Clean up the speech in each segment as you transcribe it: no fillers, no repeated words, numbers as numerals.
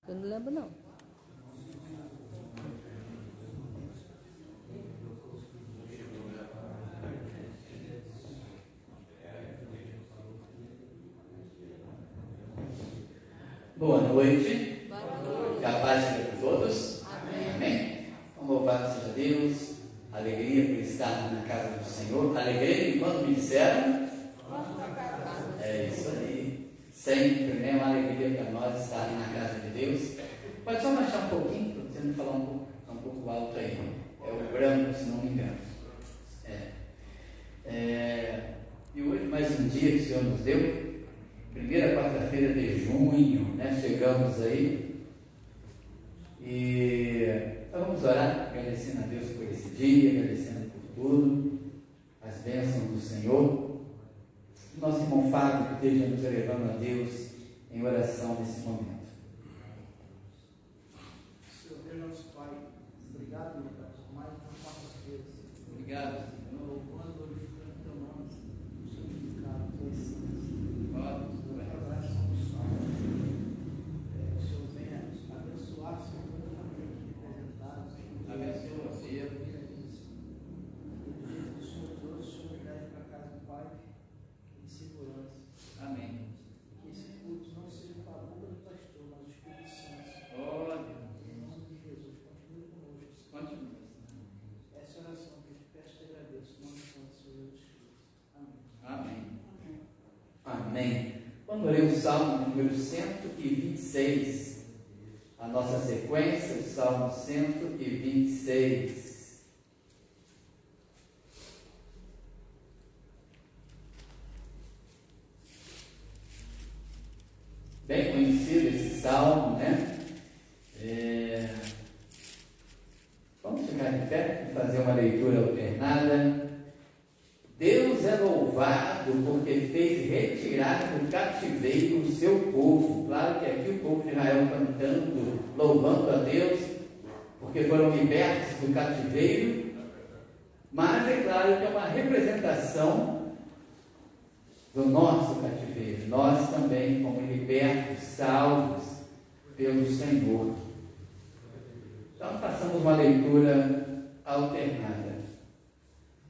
Eu não lembro, não. Boa noite. Boa noite. Que a paz seja com todos. Amém. Amém. Então, louvado seja Deus. Alegria por estar na casa do Senhor. Alegria quando me disseram. É isso aí. Sempre, né? Uma alegria para nós estar na casa de Deus. Pode só baixar um pouquinho, estou tentando falar um pouco alto aí. É o branco, se não me engano. E hoje mais um dia que o Senhor nos deu. Primeira quarta-feira de junho, né? Chegamos aí. E então vamos orar, agradecendo a Deus por esse dia, agradecendo por tudo, as bênçãos do Senhor. Nosso irmão Fábio, que esteja nos elevando a Deus em oração nesse momento. Senhor Deus, nosso Pai, obrigado, meu Pai, por mais uma quarta-feira. Obrigado, Senhor. Louvando, glorificando teu nome, santificado, tua essência. Glória. Adoração do Salmo. O Senhor venha abençoar, Senhor, toda a família aqui representada. Abençoa, Senhor. O Senhor trouxe, o Senhor leve para casa do Pai em segurança. Amém. Que esse culto não seja para a boca do pastor, mas o Espírito Santo. Glória. Em nome de Jesus, continue conosco. Continua. Essa é a oração que eu te peço e te agradeço. Em nome do Santo Senhor Jesus Cristo. Amém. Amém. Amém. Vamos ler o Salmo número 126. A nossa sequência, o Salmo 126. Bem conhecido esse salmo, né? Vamos ficar de pé e fazer uma leitura alternada. Deus é louvado porque fez retirar do cativeiro o seu povo. Claro que aqui o povo de Israel cantando, louvando a Deus, porque foram libertos do cativeiro, mas é claro que é uma representação do nosso cativeiro. Nós também fomos libertos, salvos pelo Senhor. Então façamos uma leitura alternada.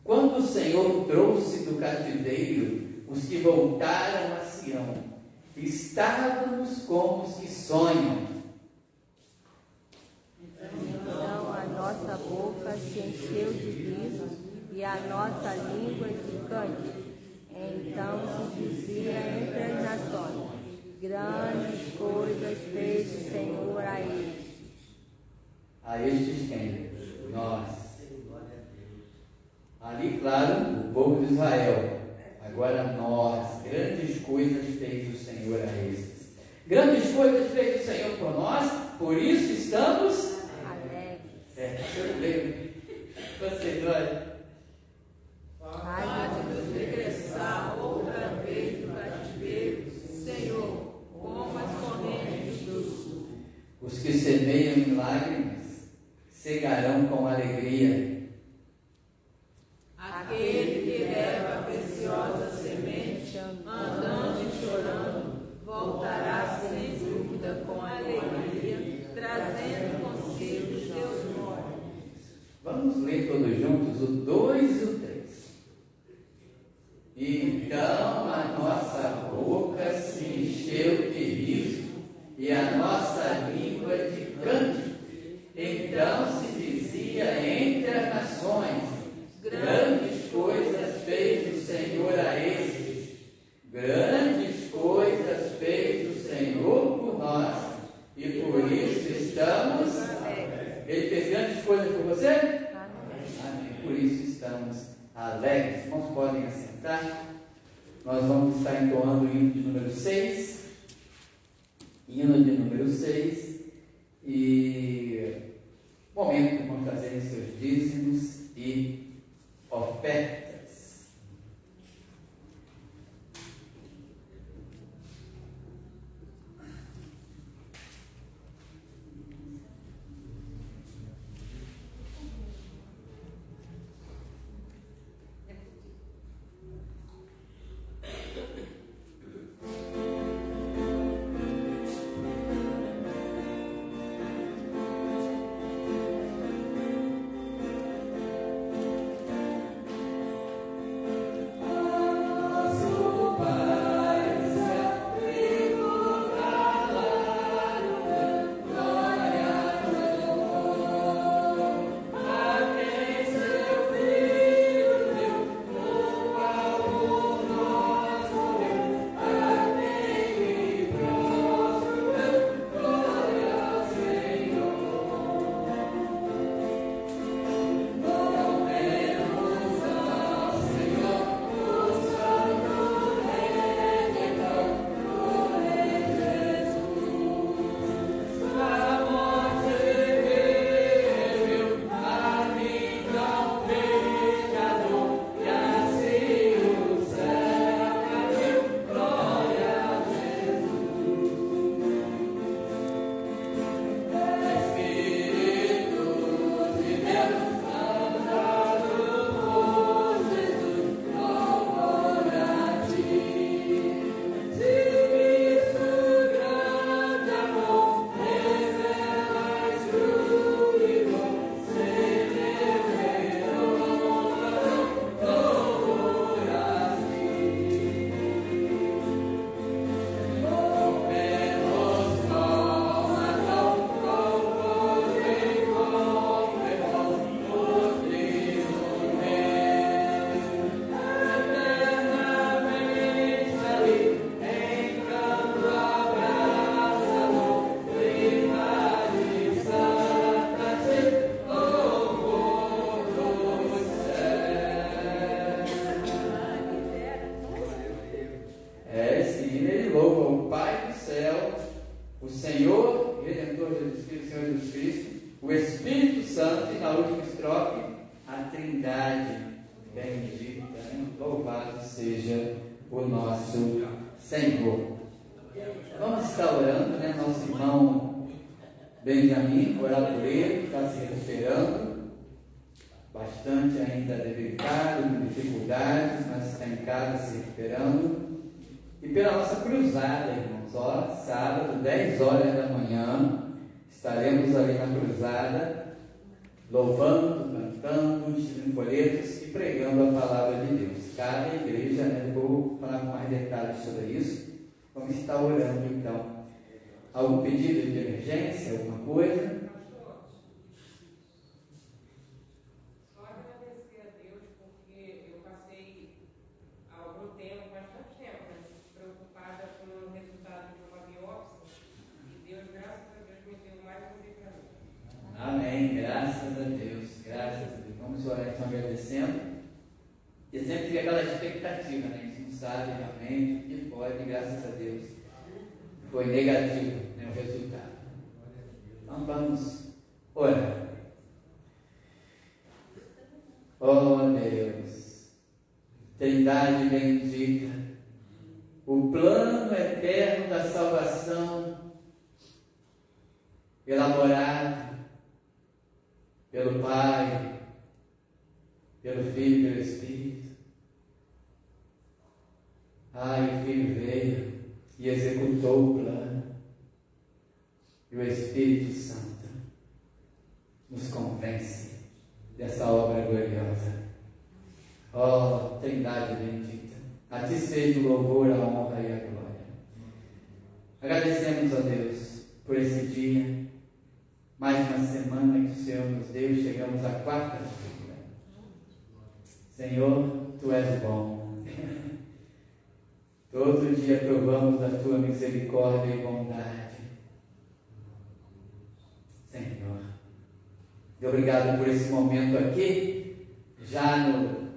Quando o Senhor trouxe do cativeiro os que voltaram a Sião, estávamos como os que sonham. Então a nossa boca se encheu de riso e a nossa língua de cântico. Então se dizia entre as nações: grandes coisas fez o Senhor a eles. A estes quem? Nós. Ali, claro, o povo de Israel. Agora nós. Grandes coisas fez o Senhor a estes. Grandes coisas fez o Senhor por nós, por isso estamos Alegres. Eu leio. Você, olha. Faz-nos regressar outra vez do cativeiro, Senhor, como as correntes do sul. Os que semeiam em lágrimas cegarão com alegria. Aquele que leva a preciosa semente, andando e chorando, voltará sem dúvida com alegria, trazendo consigo os seus mortos. Vamos ler todos juntos o 2 e o 3. Então a nossa boca se encheu de riso e a nossa língua de cântico. Então se dizia entre as nações: grandes coisas fez o Senhor a estes. Grandes coisas fez o Senhor por nós, e por isso estamos alegres. Ele fez grandes coisas por você? Amém. Por isso estamos alegres. Irmãos, podem assentar. Nós vamos estar entoando o hino de número 6. Hino de número 6. E momento que vão trazer seus dízimos e ofertas. Redentor Jesus Cristo, Senhor Jesus Cristo, o Espírito Santo e na última estrofe, a Trindade bendita, né? Louvado seja o nosso Senhor. Vamos estar orando, né? Nosso irmão Benjamin, orar por ele, que está se recuperando, bastante ainda debilitado, com dificuldades, mas está em casa se recuperando. E pela nossa cruzada, irmãos, ó, sábado, 10 horas da manhã, estaremos ali na cruzada, louvando, cantando, distribuindo folhetos e pregando a palavra de Deus. Cada igreja, né, vou falar com mais detalhes sobre isso. Vamos estar orando então. Algum pedido de emergência, alguma coisa? Só agradecer a Deus, porque eu passei há algum tempo, bastante tempo, né, preocupada com o resultado de uma biópsia, e Deus, graças a Deus, me deu mais um livramento. Amém, graças a Deus, graças a Deus. Vamos orar então agradecendo. E sempre fica aquela expectativa, né? A gente não sabe realmente o que pode, graças a Deus. Foi negativo, né, o resultado. Então vamos orar. Oh Deus, Trindade bendita, o plano eterno da salvação, elaborado pelo Pai, pelo Filho e pelo Espírito. O Filho veio e executou o plano, e o Espírito Santo nos convence dessa obra gloriosa. Ó Trindade bendita, a Ti seja o louvor, a honra e a glória. Agradecemos a Deus por esse dia, mais uma semana que o Senhor nos deu, chegamos à quarta-feira. Senhor, Tu és bom. Todo dia provamos da Tua misericórdia e bondade. Senhor, e obrigado por esse momento aqui, já no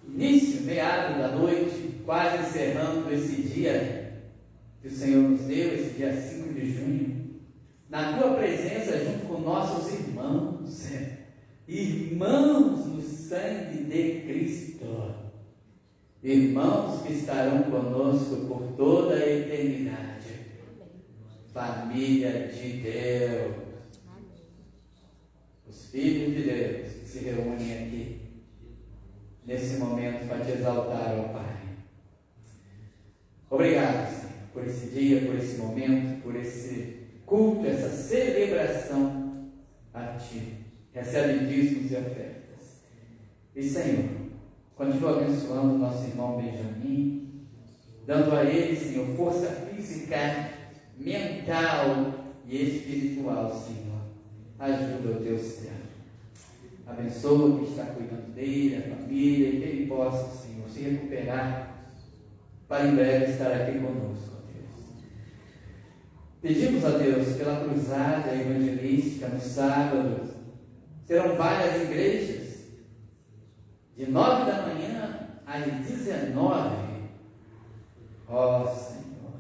início, meado da noite, quase encerrando esse dia que o Senhor nos deu, esse dia 5 de junho, na Tua presença, junto com nossos irmãos, irmãos no sangue de Cristo. Irmãos que estarão conosco por toda a eternidade. Família de Deus. Os filhos de Deus que se reúnem aqui, nesse momento, para Te exaltar, ó Pai. Obrigado, Senhor, por esse dia, por esse momento, por esse culto, essa celebração a Ti. Recebe dízimos e ofertas. E, Senhor, continua abençoando o nosso irmão Benjamin, dando a ele, Senhor, força física, mental e espiritual, Senhor. Ajuda o Teu servo. Abençoa quem está cuidando dele, a família, e que ele possa, Senhor, se recuperar para em breve estar aqui conosco, ó Deus. Pedimos a Deus pela cruzada evangelística no sábado. Serão várias igrejas, de 9 da manhã às 19. Ó Senhor,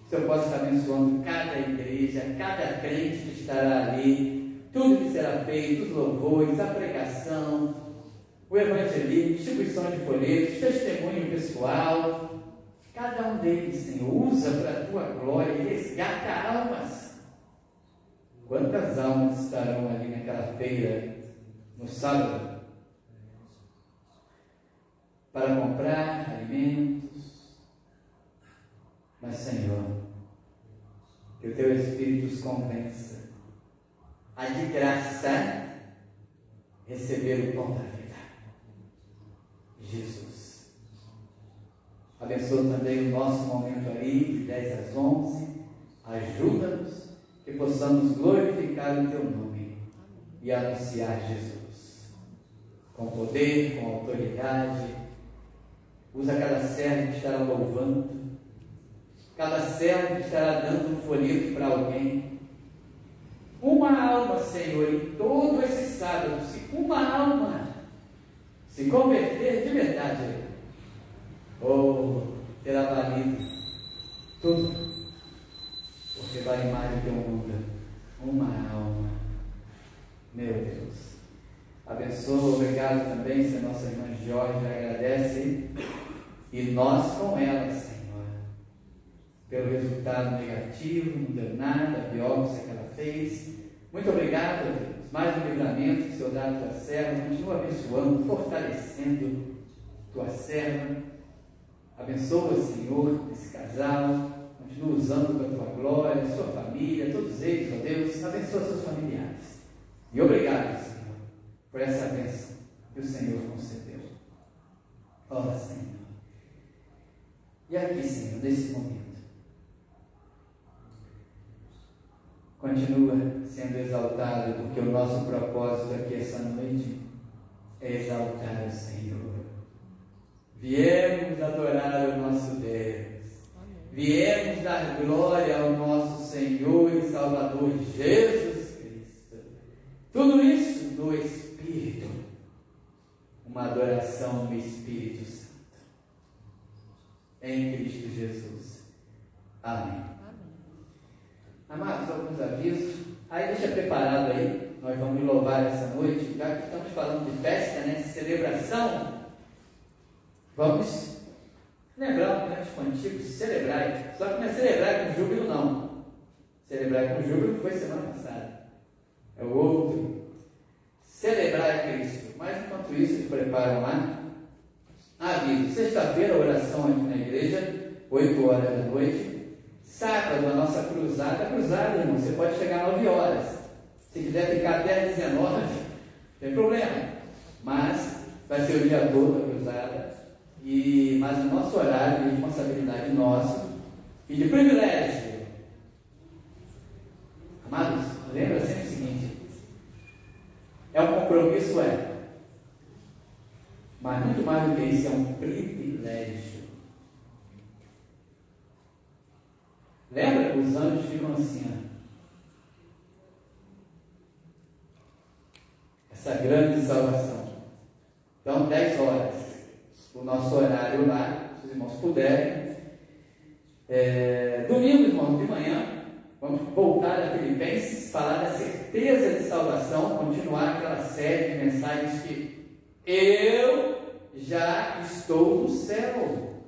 o Senhor possa estar abençoando cada igreja, cada crente que estará ali, tudo que será feito, os louvores, a pregação, o evangelismo, distribuição de folhetos, testemunho pessoal, cada um deles, Senhor, usa para a Tua glória e resgata almas. Quantas almas estarão ali naquela feira, no sábado, para comprar alimentos? Mas, Senhor, que o Teu Espírito os convença a de graça receber o pão da vida, Jesus. Abençoa também o nosso momento ali, de 10 às 11. Ajuda-nos que possamos glorificar o Teu nome e anunciar Jesus com poder, com autoridade. Usa cada servo que estará louvando, cada servo que estará dando um folheto para alguém. Uma alma, Senhor, em todo esse sábado, se uma alma se converter de verdade, terá valido tudo, que vale mais do que o mundo. Uma alma. Meu Deus. Abençoa, obrigado também, se a nossa irmã Jorge agradece. E nós com ela, Senhor. Pelo resultado negativo, não deu nada, a biópsia que ela fez. Muito obrigado, Deus. Mais um livramento que o Senhor dá à tua serva. Continua abençoando, fortalecendo tua serva. Abençoa, Senhor, esse casal. Continua usando da tua glória, sua família, todos eles, ó Deus. Abençoa seus familiares. E obrigado, Senhor, por essa bênção que o Senhor concedeu. Ó, Senhor. E aqui, Senhor, nesse momento, continua sendo exaltado, porque o nosso propósito aqui essa noite é exaltar o Senhor. Viemos adorar o nosso Deus. Viemos dar glória ao nosso Senhor e Salvador Jesus Cristo. Tudo isso no Espírito. Uma adoração no Espírito Santo. Em Cristo Jesus. Amém. Amados, alguns avisos. Aí deixa preparado aí. Nós vamos louvar essa noite. Já que estamos falando de festa, né? Celebração. Vamos lembrar um canto antigo, celebrar. Só que não é celebrar com júbilo, não. Celebrar com júbilo foi semana passada. É o outro. Celebrar Cristo. Mas enquanto isso, se preparam lá. Aviso. Sexta-feira, oração aqui na igreja, 8 horas da noite. Sábado, a nossa cruzada. Cruzada, irmão, você pode chegar às 9 horas. Se quiser ficar até às 19, não tem problema. Mas vai ser o dia todo a cruzada. Mas o nosso horário de responsabilidade nossa e de privilégio. Amados, lembra sempre o seguinte: é um compromisso, mas muito mais do que isso, é um privilégio. Lembra? Os anjos ficam assim, essa grande salvação. Então, 10 horas. O nosso horário lá, se os irmãos puderem. Domingo, irmãos, de manhã, vamos voltar a Filipenses, falar da certeza de salvação, continuar aquela série de mensagens que eu já estou no céu.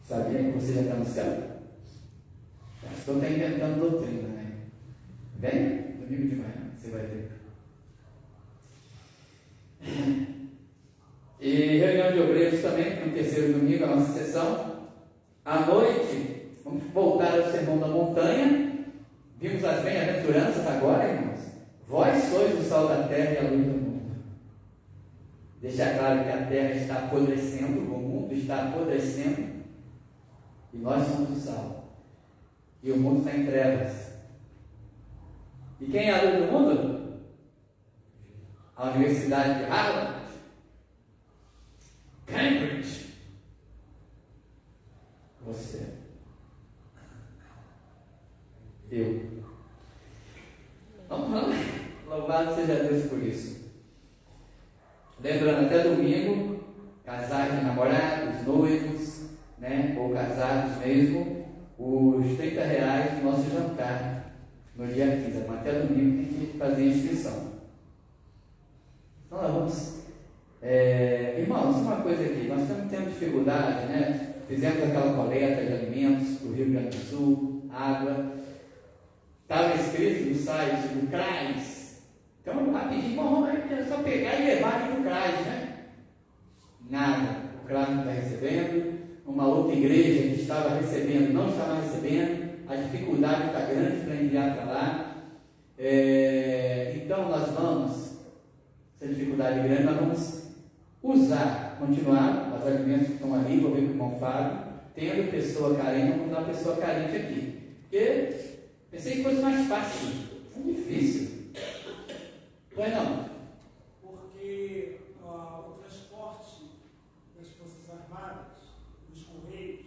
Sabia que você já está no céu? Estou até inventando doutrina, né? Vem, domingo de manhã, você vai ver. E reunião de obreiros também, no terceiro domingo, a nossa sessão. À noite, vamos voltar ao Sermão da Montanha. Vimos as bem-aventuranças agora, irmãos. Vós sois o sal da terra e a luz do mundo. Deixa claro que a terra está apodrecendo, o mundo está apodrecendo, e nós somos o sal. E o mundo está em trevas. E quem é a luz do mundo? A Universidade de Harvard, Cambridge. Você. Eu. Vamos lá. Louvado seja Deus por isso. Lembrando, até domingo, casais de namorados, noivos, né? Ou casados mesmo, os R$30 do nosso jantar no dia 15. Mas até domingo tem que fazer a inscrição. Então nós vamos. Irmãos, uma coisa aqui, nós estamos tendo dificuldade, né? Fizemos aquela coleta de alimentos para o Rio Grande do Sul, água. Estava escrito no site do CRAS. Então, rapidinho, é só pegar e levar ali no CRAS, né? Nada. O CRAS não está recebendo. Uma outra igreja que estava recebendo, não estava recebendo. A dificuldade está grande para enviar para lá. Então, nós vamos, essa dificuldade grande, nós vamos continuar os alimentos que estão ali, vou ver com o irmão Fábio, tendo pessoa carente, vamos dar pessoa carente aqui. Porque pensei que fosse mais fácil, é difícil. Pois não? Porque o transporte das Forças Armadas, dos Correios,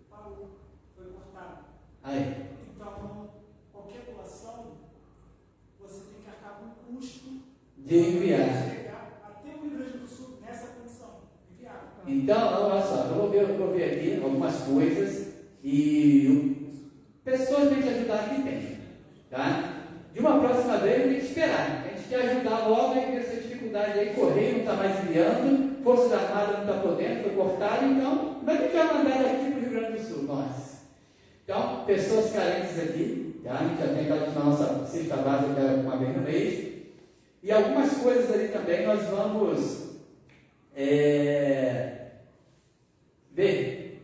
parou, foi cortado. Aí. Então, qualquer doação, você tem que arcar com o custo de enviar. Chegar até o Rio Grande do Sul nessa condição. Enviar. Então, olha só, eu vou ver aqui algumas coisas e pessoas para te ajudar aqui tem. Tá? De uma próxima vez, não tem que esperar. A gente quer ajudar logo, aí essa dificuldade aí, correio não está mais enviando, Forças Armadas não está podendo, foi cortado, então, como é que a gente vai mandar daqui para o Rio Grande do Sul? Nós. Então, pessoas carentes aqui, tá? A gente já tem aquela na nossa cesta básica uma vez no mês, e algumas coisas ali também nós vamos ver.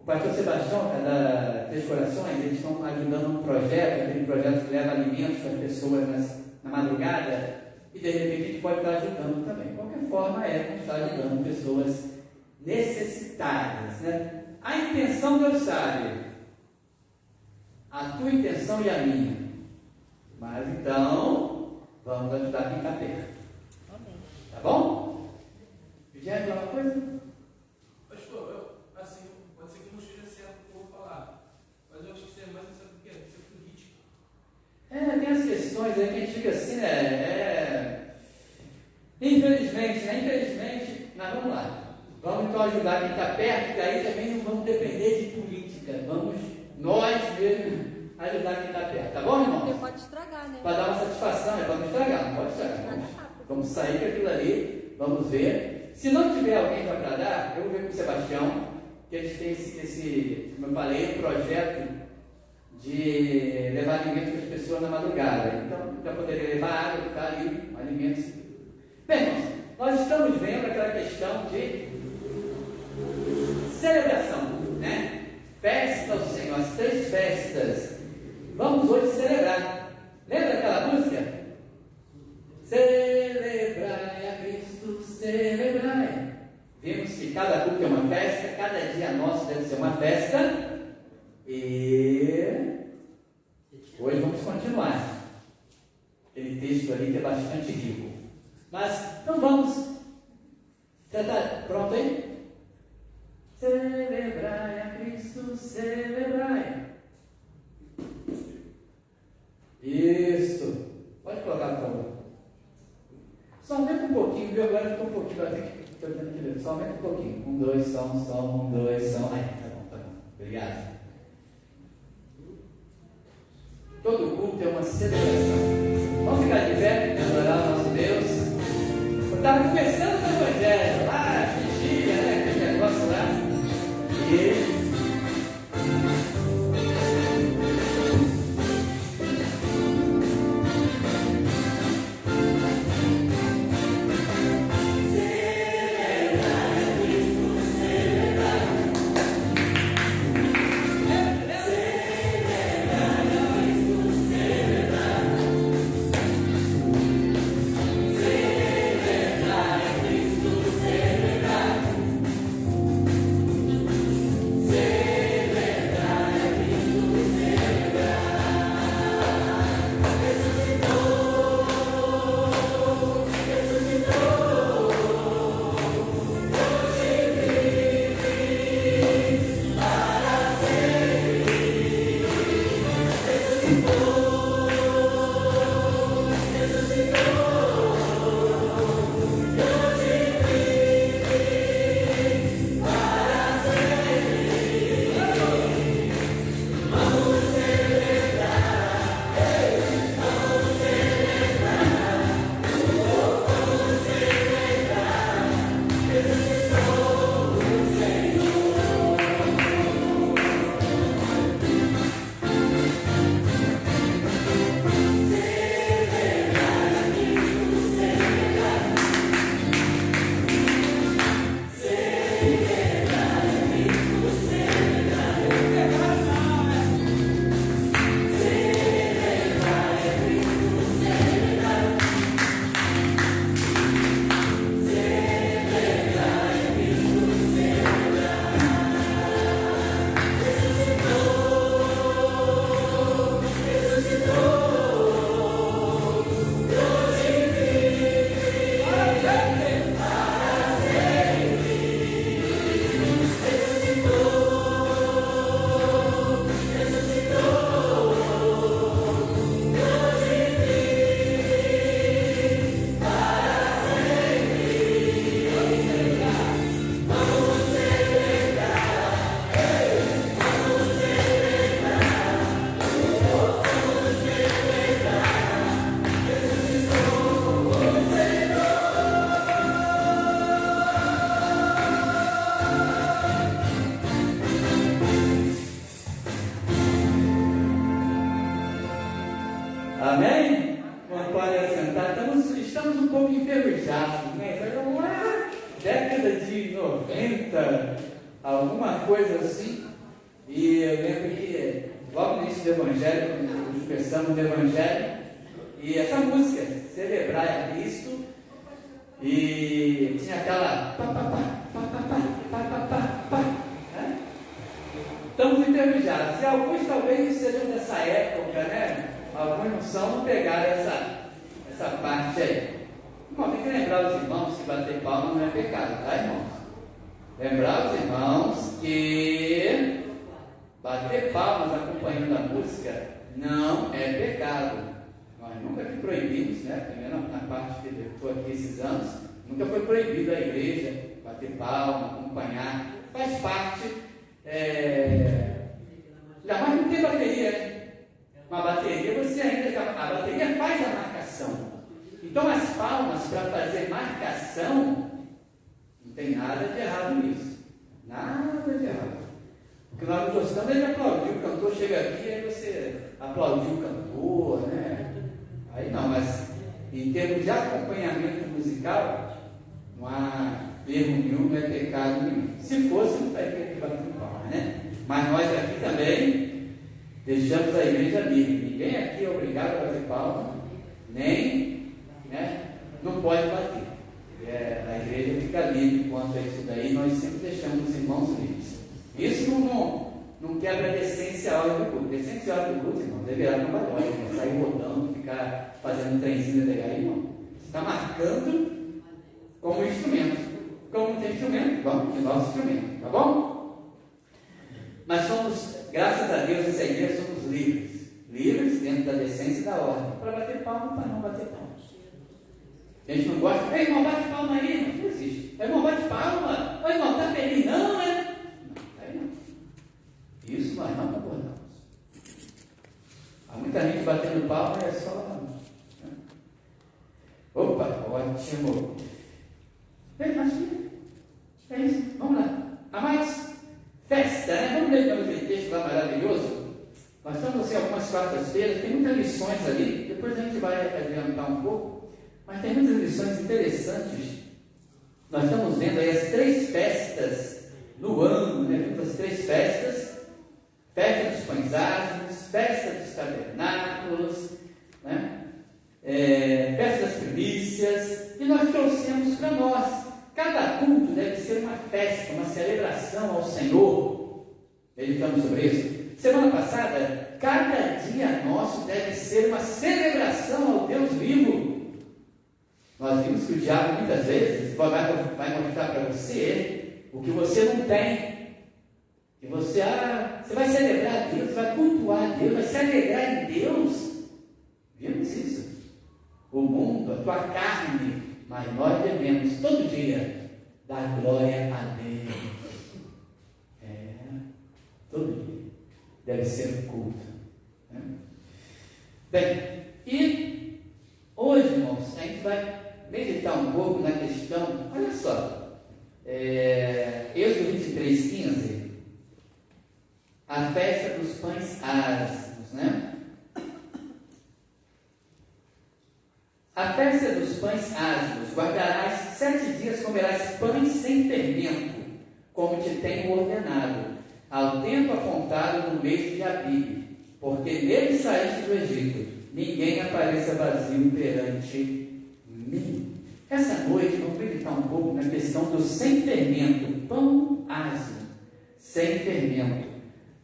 O pastor Sebastião, da Três Corações, eles estão ajudando um projeto, aquele projeto que leva alimentos para as pessoas na madrugada, e de repente a gente pode estar ajudando também. De qualquer forma, a gente está ajudando pessoas necessitadas, né? A intenção Deus sabe, a tua intenção e a minha, mas então vamos ajudar quem está perto. Amém. Tá bom? Quer falar uma coisa? Pastor, assim, pode ser que não seja certo o que eu vou falar, mas eu acho que isso é mais sabe o que é? Isso é política. Tem as questões aí que a gente fica assim, né? Infelizmente, nós vamos lá. Vamos então ajudar quem está perto, que aí também não vamos depender de política. Vamos nós mesmos ajudar quem está perto. Tá bom, irmão? Porque pode estragar, né? Para dar uma satisfação, para não estragar, não pode estragar. Vamos sair com aquilo ali, vamos ver. Se não tiver alguém para agradar, eu vou ver com o Sebastião, que a gente tem esse, como eu falei, um projeto de levar alimentos para as pessoas na madrugada. Então, para poder levar água, ficar ali, alimentos. Bem, irmãos, nós estamos vendo aquela questão de celebração, né? Festa ao Senhor, as 3 festas. Vamos hoje celebrar. Lembra aquela música? Celebrai a Cristo, celebrai. Vimos que cada culto é uma festa, cada dia nosso deve ser uma festa. E hoje vamos continuar. Aquele texto ali que é bastante rico. Mas não vamos. Já está pronto aí? Celebrai a Cristo, celebrai. Isso. Pode colocar, por favor. Só aumenta um pouquinho, viu? Agora ficou um pouquinho. Estou tendo que ver. Só aumenta um pouquinho. 1, 2, som. 1, 2, som. Aí, tá bom. Obrigado. Todo culto é uma celebração. Vamos ficar de pé e adorar o nosso Deus. Eu estava começando o Evangelho, lá, vigília, né? Aquele negócio lá. E Amém? O Antônio assentar, estamos um pouco enferrujados, né? Então, década de 90, alguma coisa assim. E eu lembro que logo no início do Evangelho, quando nós começamos o Evangelho, e essa música, Celebrar a Cristo, e tinha aquela né? Estamos enferrujados. E alguns talvez não sejam dessa época, né? Alguns não são, não pegaram essa parte aí. Irmão, tem que lembrar os irmãos que bater palma não é pecado, tá, irmãos? Lembrar os irmãos que bater palmas acompanhando a música não é pecado. Nós nunca que proibimos, né? Primeiro na parte que eu estou aqui esses anos, nunca foi proibido a igreja bater palma, acompanhar. Faz parte. Jamais não tem bateria, né? Uma bateria, você ainda. A bateria faz a marcação. Então as palmas para fazer marcação, não tem nada de errado nisso. Nada de errado. O que nós não gostamos é de aplaudir. O cantor chega aqui e aí você aplaudiu o cantor, né? Aí não, mas em termos de acompanhamento musical, não há erro nenhum, não é pecado nenhum. Se fosse, não estaria aqui batendo palma, né? Mas nós aqui também deixamos a igreja livre. Ninguém aqui é obrigado a bater palma, nem, né, não pode bater. A igreja fica livre quanto a isso daí, nós sempre deixamos os irmãos livres. Isso não quebra a decência áurea do culto. Decência áurea do culto, irmão, deverá não vai né? Sair rodando, ficar fazendo um trenzinho de aí, irmão. Você está marcando como instrumento. Como não tem instrumento, vamos continuar o instrumento, tá bom? Mas somos, graças a Deus, essa igreja somos livres. Livres dentro da decência e da ordem. Para bater palma, para não bater palma. A gente não gosta, ei, irmão, bate palma aí, não existe. Irmão, bate palma, ô irmão, está feliz, não, né? Aí não. Isso nós não concordamos. Há muita gente batendo palma e é só. Né? Opa, ótimo. Vem, mas é isso, vamos lá. A mais festa, né? Vamos ler para aquele texto lá maravilhoso. Nós estamos assim algumas quartas-feiras, tem muitas lições ali, depois a gente vai adiantar um pouco. Mas tem muitas lições interessantes. Nós estamos vendo aí as 3 festas no ano, né? Vimos as 3 festas: festa dos pães asmos, festa dos tabernáculos, né? Festa das primícias, e nós trouxemos para nós. Cada culto deve ser uma festa, uma celebração ao Senhor. Meditamos sobre isso. Semana passada, cada dia nosso deve ser uma celebração ao Deus vivo. Nós vimos que o diabo muitas vezes vai mostrar para você o que você não tem. E você vai celebrar a Deus, vai cultuar a Deus, vai se alegrar em Deus. Vimos isso? O mundo, a tua carne, mas nós devemos todo dia dar glória a Deus. Todo dia. Deve ser um culto. Né? Bem, e hoje, irmãos, a gente vai meditar um pouco na questão, olha só, Êxodo 23:15, a festa dos pães asmos, né? A festa dos pães asmos, guardarás 7 dias, comerás pães sem fermento, como te tenho ordenado, ao tempo apontado no mês de Abib, porque nele saíste do Egito, ninguém apareça vazio perante mim. Essa noite vamos meditar um pouco na questão do sem fermento, pão asmo, sem fermento.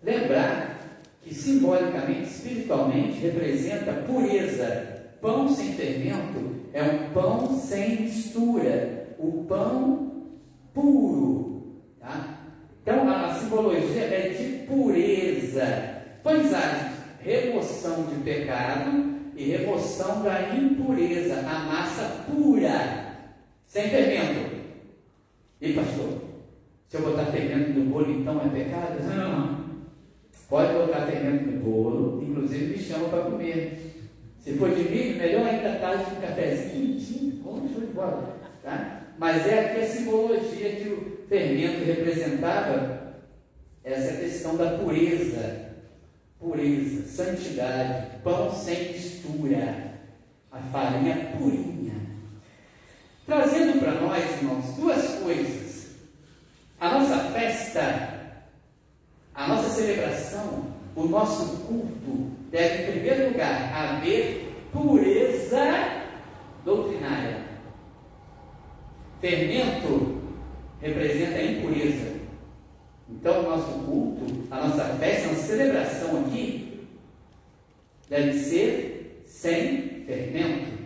Lembrar que simbolicamente, espiritualmente, representa pureza. Pão sem fermento é um pão sem mistura, o pão puro, tá? Então a simbologia é de pureza. Pães asmos, remoção de pecado e remoção da impureza, a massa pura, sem fermento. E pastor, se eu botar fermento no bolo, então é pecado? Não. Pode botar fermento no bolo, inclusive me chama para comer. Se for de milho, melhor ainda tarde com um cafezinho quentinho, como show de bola, tá? Mas é aqui a simbologia que o fermento representava, essa questão da pureza. pureza, santidade, pão sem mistura, a farinha purinha. Trazendo para nós, irmãos, duas coisas. A nossa festa, a nossa celebração, o nosso culto deve, em primeiro lugar, haver pureza doutrinária. Fermento representa a impureza. Então, o nosso culto, a nossa festa, a nossa celebração aqui, deve ser sem fermento.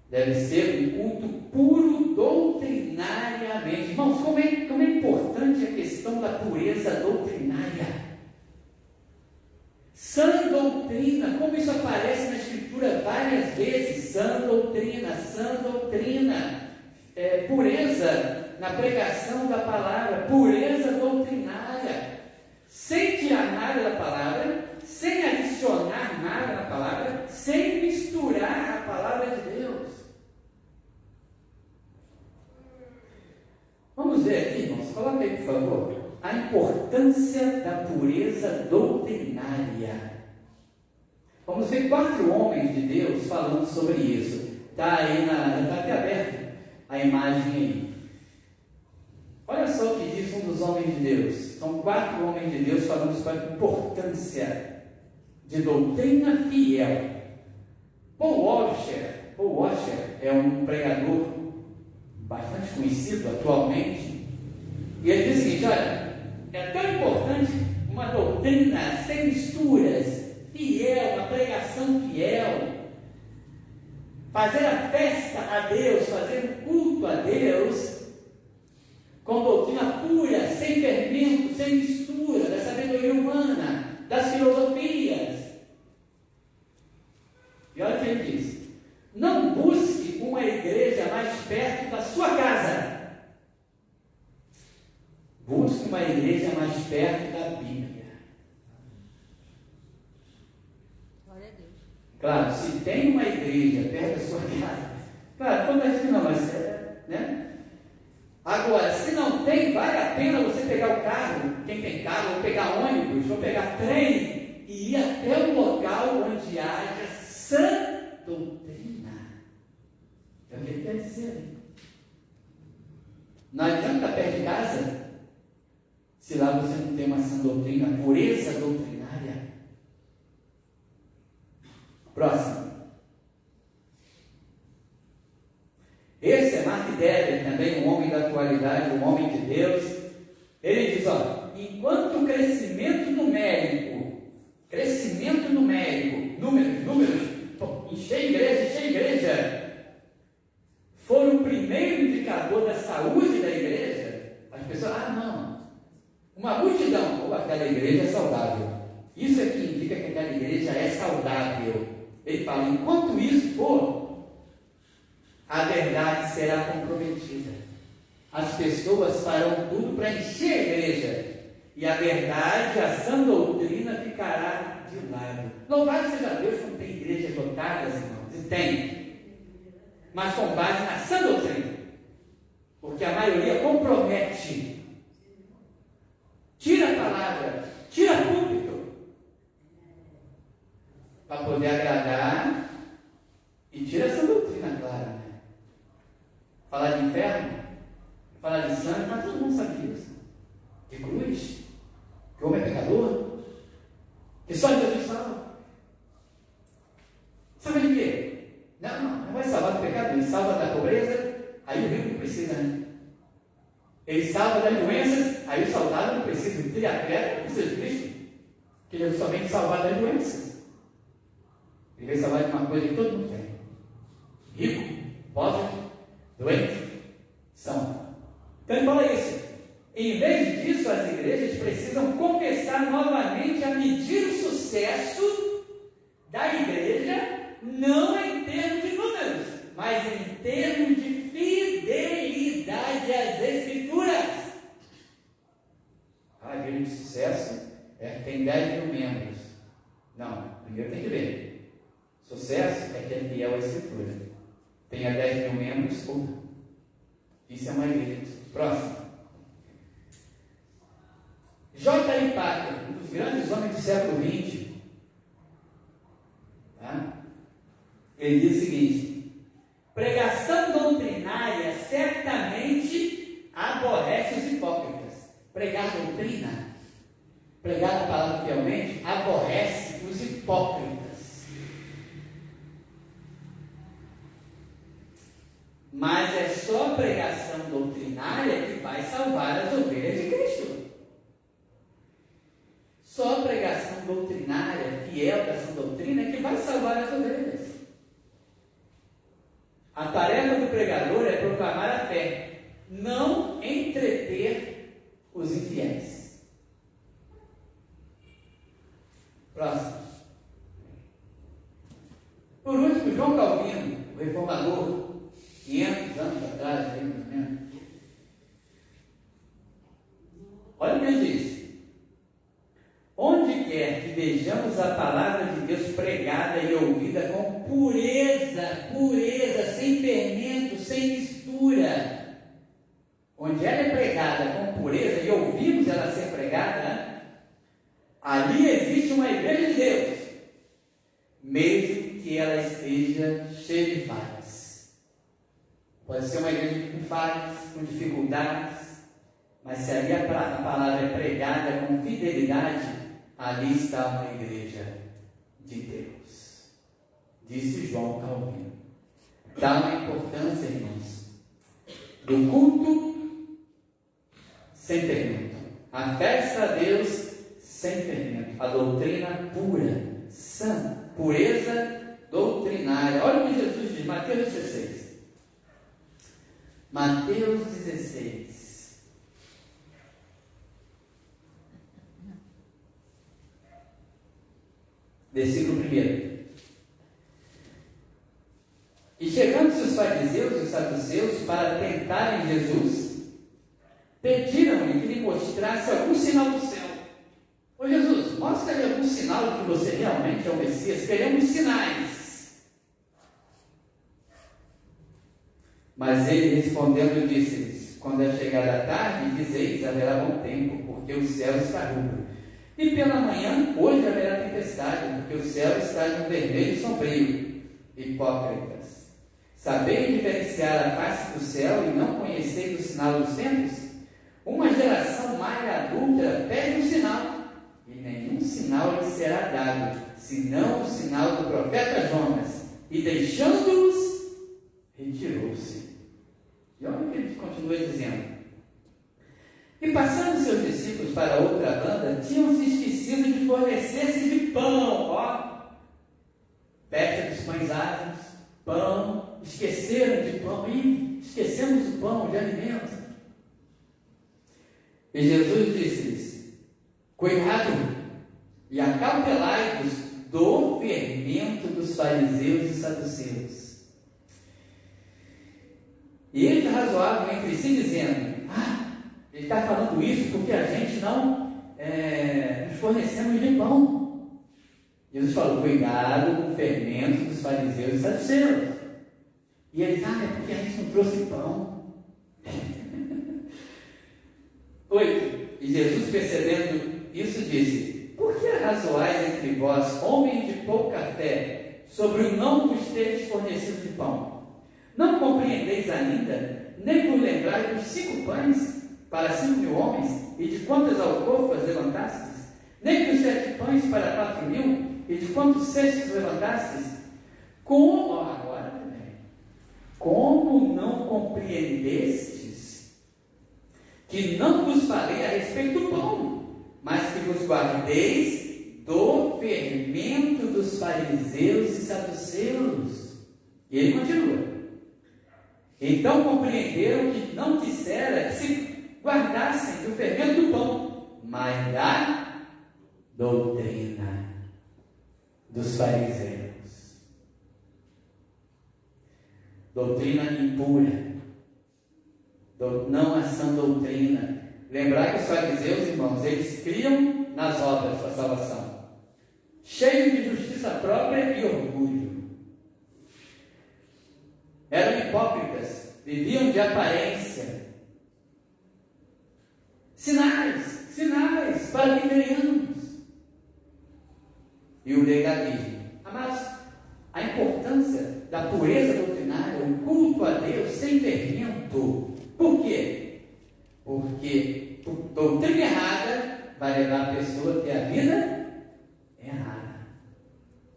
Deve ser um culto puro doutrinariamente. Irmãos, como é importante a questão da pureza doutrinária. Sã doutrina, como isso aparece na Escritura várias vezes, sã doutrina, pureza na pregação da palavra, pureza doutrinária, sem tirar nada da palavra, sem adicionar nada na palavra, sem misturar a palavra de Deus. Vamos ver aqui, irmãos, coloca aí, por favor, a importância da pureza doutrinária. Vamos ver 4 homens de Deus falando sobre isso. Está aí, está até aberta a imagem aí. Olha só o que diz um dos homens de Deus. São 4 homens de Deus falando sobre a importância de doutrina fiel. Paul Washer é um pregador bastante conhecido atualmente, e ele diz o seguinte: olha, é tão importante uma doutrina sem misturas, fiel, uma pregação fiel, fazer a festa a Deus, fazer um culto a Deus, com doutrina pura, sem fermento, sem mistura, da sabedoria humana, das filosofias. E olha o que ele diz: não busque uma igreja mais perto da sua casa. Busque uma igreja mais perto da Bíblia. Glória a Deus. Claro, se tem uma igreja perto da sua casa, claro, fantástico não, mas né? Agora, se não tem, vale a pena você pegar o carro, quem tem carro, ou pegar ônibus, ou pegar trem, e ir até o local onde haja sã doutrina. É o que ele quer dizer. Não adianta estar perto de casa, se lá você não tem uma sã doutrina, pureza doutrinária. Próximo. Esse é Mark Dever, também um homem da atualidade, um homem de Deus. Ele diz, ó, enquanto o crescimento numérico, números, encher igreja, for o primeiro indicador da saúde da igreja, as pessoas, não, uma multidão, ou aquela igreja é saudável. Isso é que indica que aquela igreja é saudável. Ele fala, enquanto isso for, a verdade será comprometida. As pessoas farão tudo para encher a igreja, e a verdade, a sã doutrina ficará de lado. Louvado seja Deus, não tem igrejas lotadas, irmãos, e tem, mas com base na sã doutrina, porque a maioria compromete, tira a palavra, tira púlpito, para poder agradar, e tira essa doutrina clara, né? Falar de inferno, falar de sangue, mas todo mundo sabe disso. De cruz, que o homem é pecador, que só Jesus salva. Sabe de quê? Não vai salvar do pecado, ele salva da pobreza, aí o rico não precisa, né? Ele salva das doenças, aí o saudável não precisa, o triatleta não precisa de Cristo, que ele é somente salvar das doenças. Ele vai salvar de uma coisa que todo mundo tem: rico, pobre, doente, são. Então ele fala isso. Em vez disso, as igrejas precisam começar novamente a medir o sucesso da igreja, não em termos de números, mas em termos de fidelidade às Escrituras. A igreja de sucesso é que tem 10 mil membros. Não, primeiro tem que ver. Sucesso é que é fiel à Escritura. Tenha 10 mil membros ou não. Isso é uma igreja. Próximo. J.I. Packer, um dos grandes homens do século XX, tá? Ele diz o seguinte: pregação doutrinária certamente aborrece os hipócritas. Pregar doutrina, pregar a palavra fielmente, aborrece os hipócritas. Mas é só a pregação doutrinária que vai salvar as ovelhas de Cristo. Só a pregação doutrinária, fiel dessa doutrina, é que vai salvar as ovelhas. A tarefa do pregador é proclamar a fé, não entreter os infiéis. Próximo. Por último, João Calvino, o reformador, 500 anos atrás, mais ou menos. Olha o que ele diz: onde quer que vejamos a palavra de Deus pregada e ouvida com pureza, sem fermento, sem mistura, onde ela é pregada com pureza e ouvimos ela ser pregada, ali existe uma igreja de Deus, mesmo que ela esteja cheia de falhas. Pode ser uma igreja com falhas, com dificuldades, mas se ali a palavra é pregada com fidelidade, ali está uma igreja de Deus. Disse João Calvino. Dá uma importância, irmãos, do culto sem fermento, a festa a Deus sem fermento, a doutrina pura, sã, pureza doutrinária. Olha o que Jesus diz, Mateus 16. Mateus 16. Versículo 1. E chegando-se os fariseus e os saduceus para tentarem Jesus, pediram-lhe que lhe mostrasse algum sinal do céu. Ô Jesus, mostra-lhe algum sinal de que você realmente é o Messias. Queremos sinais. Mas ele respondendo disse-lhes: quando é chegada a tarde, dizeis, haverá bom tempo, porque o céu está rubro. E pela manhã, hoje haverá tempestade, porque o céu está de um vermelho sombrio. Hipócritas, sabeis diferenciar a face do céu e não conheceis o sinal dos tempos? Uma geração má e adúltera pede um sinal, e nenhum sinal lhe será dado, senão o sinal do profeta Jonas. E deixando-os, retirou-se. E olha o que ele continua dizendo: e passando seus discípulos para outra banda, tinham se esquecido de fornecer-se de pão. Ó, festa dos pães ázimos, pão, esqueceram de pão. Ih, esquecemos o pão de alimento. E Jesus disse-lhes: cuidado e acautelai-vos do fermento dos fariseus e saduceus. E eles razoavam entre si, dizendo: ele está falando isso porque a gente não nos fornecemos de pão. Jesus falou: cuidado com o fermento dos fariseus e saduceus. E eles: é porque a gente não trouxe pão. 8. E Jesus, percebendo isso, disse: por que arrazoais entre vós, homens de pouca fé, sobre o não vos teres fornecido de pão? Não compreendeis ainda, nem vos lembrai dos 5 pães para 5.000 homens, e de quantas alcofas levantastes? Nem dos 7 pães para 4.000, e de quantos cestos levantastes? Como não compreendestes que não vos falei a respeito do pão, mas que vos guardeis do fermento dos fariseus e saduceus? E ele continua: então compreenderam que não dissera que se guardassem do fermento do pão, mas da doutrina dos fariseus. Doutrina impura, não a sã doutrina. Lembrar que os fariseus, irmãos, eles criam nas obras para a salvação, cheios de justiça própria e orgulho. Eram hipócritas, viviam de aparência. Sinais para que tenhamos. e o legalismo. Mas a importância da pureza doutrinária, o culto a Deus sem fermento. Por quê? Porque doutrina errada vai levar a pessoa a ter a vida errada.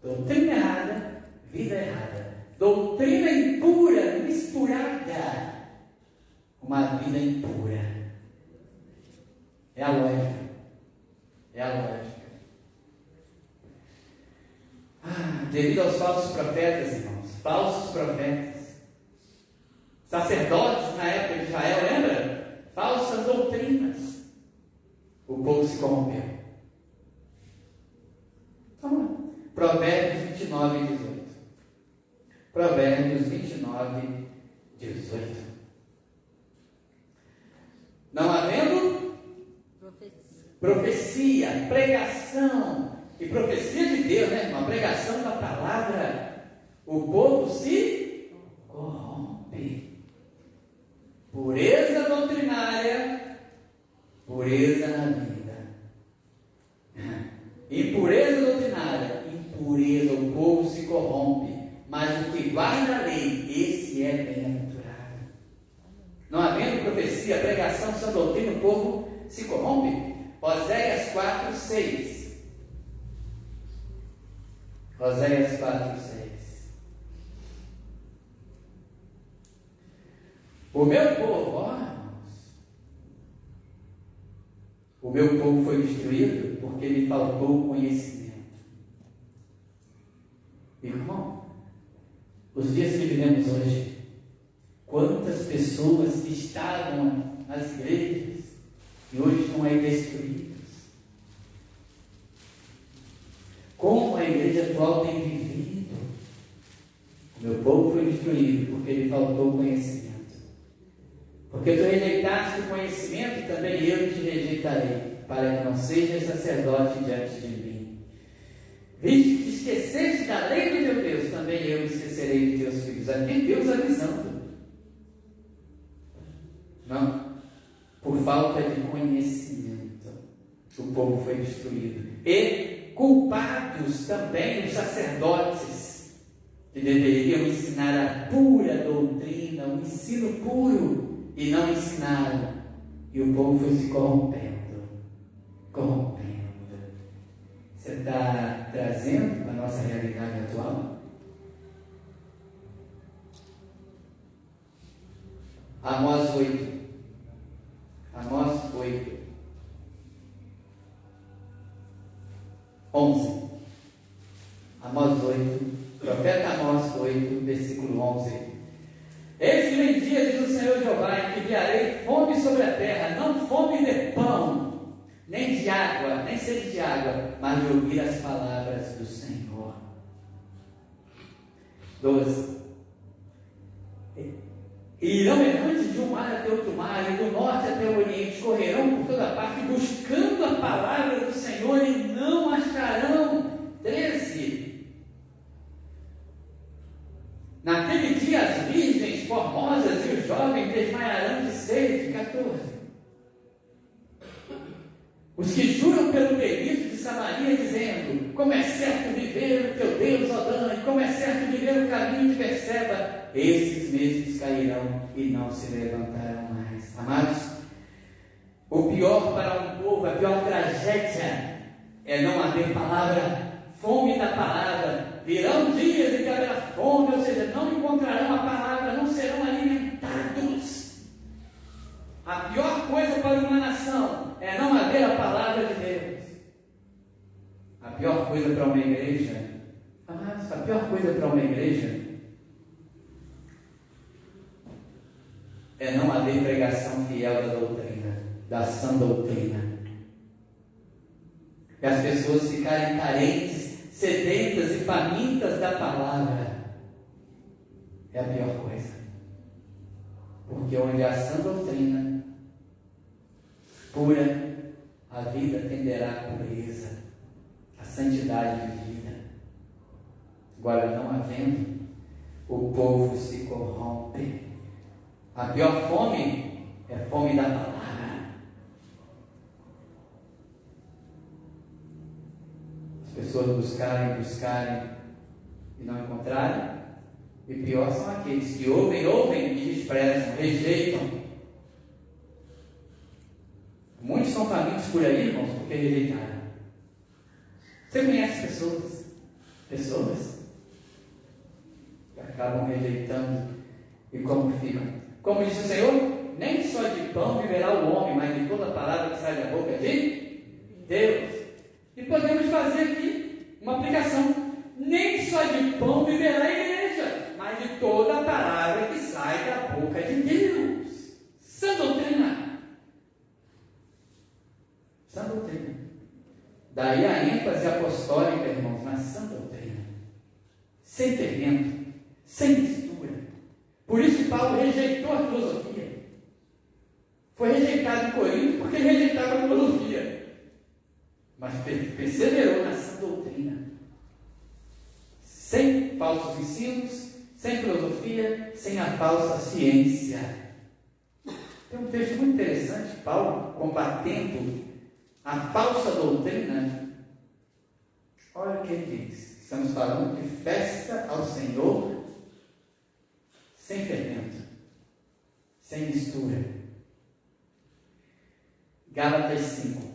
Doutrina errada, vida errada. Doutrina impura, misturada, uma vida impura. É a lógica. É a lógica. Devido aos falsos profetas, irmãos, falsos profetas, sacerdotes na época de Israel, lembra? Falsas doutrinas, o povo se corrompeu. Então, Provérbios 29 e 18. Provérbios 29 e 18. Não havendo profecia, pregação, e profecia de Deus, né, irmão? Pregação da palavra, o povo se corrompe. Pureza doutrinária, pureza na vida. Impureza doutrinária, impureza, o povo se corrompe. Mas o que guarda a lei, esse é bem-aventurado. Não havendo profecia, pregação, sã doutrina, o povo se corrompe. Oséias 4, 6. Oséias 4, 6. O meu povo, ó irmãos, o meu povo foi destruído porque lhe faltou conhecimento. Irmão, os dias que vivemos hoje, quantas pessoas que estavam nas igrejas e hoje estão aí destruídas. Como a igreja atual tem vivido. O meu povo foi destruído porque lhe faltou conhecimento. Porque tu rejeitaste o conhecimento, também eu te rejeitarei, para que não sejas sacerdote diante de mim. Visto que te esqueceste da lei do teu Deus, também eu me esquecerei de teus filhos. Aqui Deus avisando. Não, por falta de conhecimento, o povo foi destruído. E culpados também os sacerdotes, que deveriam ensinar a pura doutrina, o ensino puro, e não ensinaram. E o povo foi se corrompendo. Você está trazendo a nossa realidade atual? Amós 8. Amós 8. 11. Amós 8. Profeta Amós 8, versículo 11. Eis que vem dia, diz o Senhor Jeová, em que enviarei fome sobre a terra, não fome de pão, nem de água, nem sede de água, mas de ouvir as palavras do Senhor. 12. E irão errantes de um mar até outro mar, e do norte até o oriente, correrão por toda parte, buscando a palavra do Senhor, e não acharão. 13. Naquele dia as virgens formosas e os jovens desmaiarão de sede. 14. Os que juram pelo delito de Samaria, dizendo: como é certo viver o teu Deus, ó Dan, como é certo viver o caminho de Berseba, esses mesmos cairão e não se levantarão mais. Amados, o pior para um povo, a pior tragédia é não haver palavra, fome da palavra. Virão dias em que haverá fome, ou seja, não encontrarão a palavra, não serão alimentados. A pior coisa para uma nação é não haver a palavra de Deus. A pior coisa para uma igreja, amados, a pior coisa para uma igreja é não haver pregação fiel da doutrina, da sã doutrina. E as pessoas ficarem carentes, sedentas e famintas da palavra. É a pior coisa. Porque onde há sã doutrina pura, a vida tenderá à pureza, à santidade de vida. Agora, não havendo, o povo se corrompe. A pior fome é a fome da palavra. As pessoas buscarem e não encontrarem. E pior são aqueles que ouvem e desprezam, rejeitam. Muitos são famintos por aí, irmãos, porque rejeitaram. Você conhece pessoas que acabam rejeitando e como ficam? Como diz o Senhor, nem só de pão viverá o homem, mas de toda palavra que sai da boca de Deus. E podemos fazer aqui uma aplicação. Nem só de pão viverá a igreja, mas de toda a palavra que sai da boca de Deus. Sã doutrina. Sã doutrina. Daí a ênfase apostólica, irmãos, na sã doutrina. Sem fermento, sem mistura. Por isso Paulo rejeitou a filosofia. Foi rejeitado em Corinto porque ele rejeitava a filosofia. Mas perseverou na sã doutrina. Sem falsos ensinos, sem filosofia, sem a falsa ciência. Tem um texto muito interessante, Paulo combatendo a falsa doutrina. Olha o que ele diz. Estamos falando de festa ao Senhor sem fermento, sem mistura. Gálatas 5.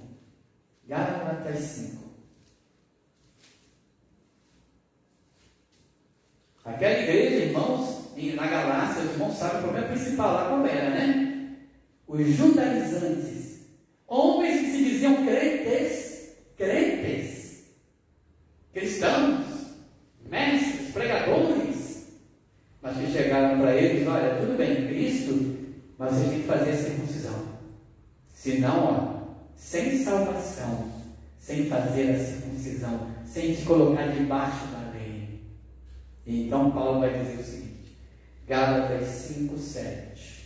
Gálatas 5. Aquela igreja, irmãos, na Galácia, os irmãos sabem o problema principal lá como era, né? Os judaizantes, homens que se diziam crentes, cristãos, mestres, pregadores, mas que chegaram para eles: olha, tudo bem, Cristo, mas você tem que fazer a circuncisão. Senão, ó, sem salvação, sem fazer a circuncisão, sem te colocar debaixo da lei. E então Paulo vai dizer o seguinte, Gálatas 5, 7.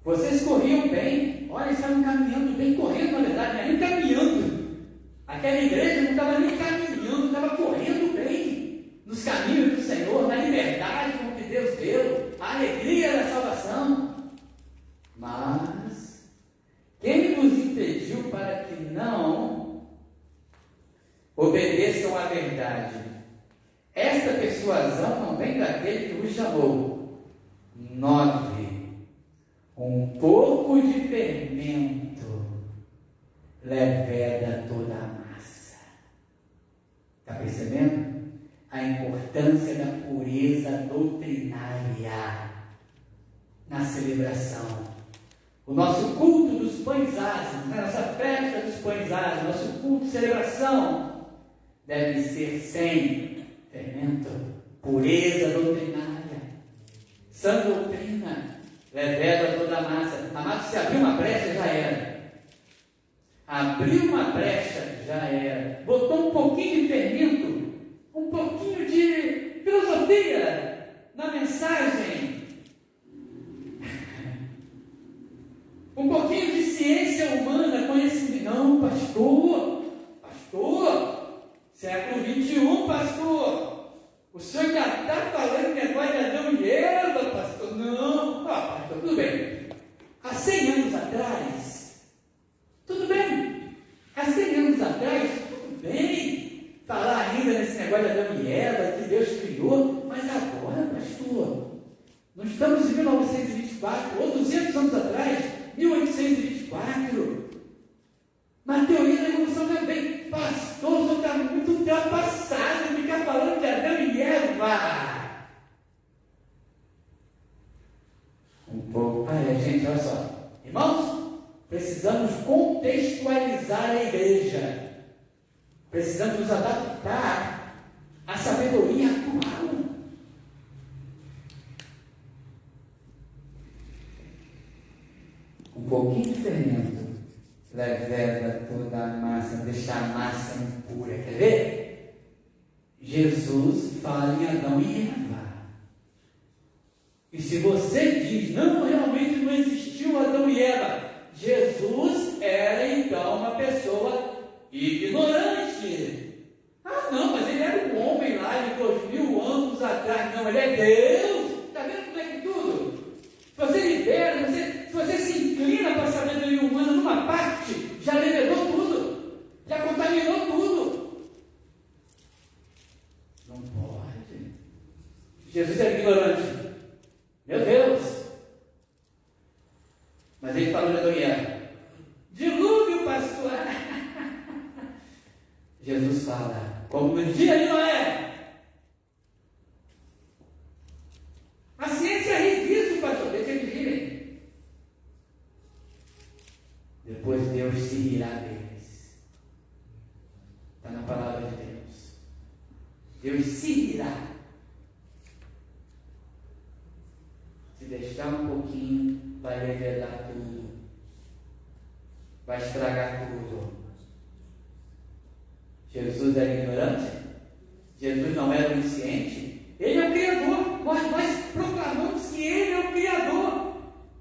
Vocês corriam bem, olha, estavam caminhando bem, correndo, na verdade, não é nem caminhando. Aquela igreja não estava nem caminhando, estava correndo bem nos caminhos do Senhor, na liberdade com que Deus deu, a alegria da salvação. Mas quem nos impediu para que não obedeçam à verdade? Esta persuasão não vem daquele que vos chamou. 9. Um pouco de fermento leveda toda a massa. Está percebendo? A importância da pureza doutrinária na celebração. O nosso culto dos pães ázimos, a nossa festa dos pães ázimos, nosso culto de celebração deve ser sem fermento, pureza doutrinária, sã doutrina, leveda toda a massa. Amado, se abrir uma brecha, já era. Abriu uma brecha, já era. Botou um pouquinho de fermento, um pouquinho de filosofia na mensagem, um pouquinho de ciência humana, conhecimento. Não, pastor, século 21, pastor. O senhor já está falando negócio de Adão e Eva, pastor? Não, pastor, tudo bem. Há 100 anos atrás, tudo bem. Há 100 anos atrás, tudo bem. Falar ainda nesse negócio de Adão e Eva, que Deus criou, mas agora, pastor, nós estamos em 1924, ou 200 anos atrás, 1824. Na teoria da evolução também, pastor, o senhor está muito ultrapassado ficar falando de Adão e Eva. Um pouco. Gente, olha só. Irmãos, precisamos contextualizar a igreja. Precisamos nos adaptar à sabedoria atual. Um pouquinho de fermento leveda toda a massa, deixa a massa impura. Quer ver? Jesus fala em Adão e Eva. E se você diz, não, realmente não existiu Adão e Eva, Jesus era então uma pessoa ignorante. Ah, não, mas ele era um homem lá de 2000 anos atrás. Não, ele é Deus. Está vendo como é que tudo? Se você libera, se você se inclina para a sabedoria humana numa parte, já vezes fala de Adoniel. Dilúvio, pastor. Jesus fala, como no dia de Noé. A ciência ri disso, pastor, deixa eles rirem. Depois Deus se rirá deles. Está na palavra de Deus. Deus se irá. Se deixar um pouquinho, vai revelar tudo. Vai estragar tudo. Jesus era ignorante? Jesus não era onisciente? Ele é o Criador. Nós proclamamos que Ele é o Criador.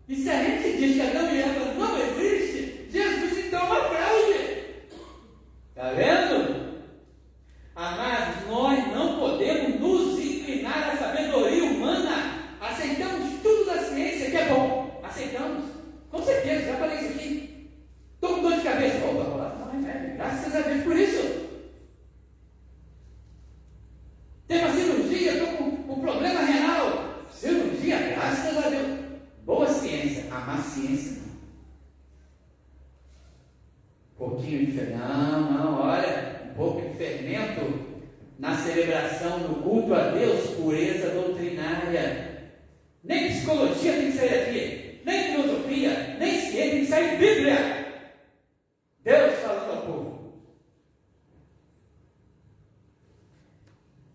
E se a gente diz que Adão e Eva não existe, Jesus então é uma fraude. Está vendo? Amados, nós não podemos nos inclinar à sabedoria humana. Aceitamos tudo da ciência que é bom. Aceitamos. Com certeza, já falei isso aqui. Estou com dor de cabeça. Opa, vou lá. Graças a Deus por isso. Tem uma cirurgia, estou com um problema renal. Cirurgia, graças a Deus. Boa ciência. A má ciência não. Um pouquinho de fermento. Não, olha. Um pouco de fermento na celebração, no culto a Deus, pureza doutrinária. Nem psicologia tem que sair aqui. Nem filosofia, nem ciência, tem que sair Bíblia. Deus falando ao povo.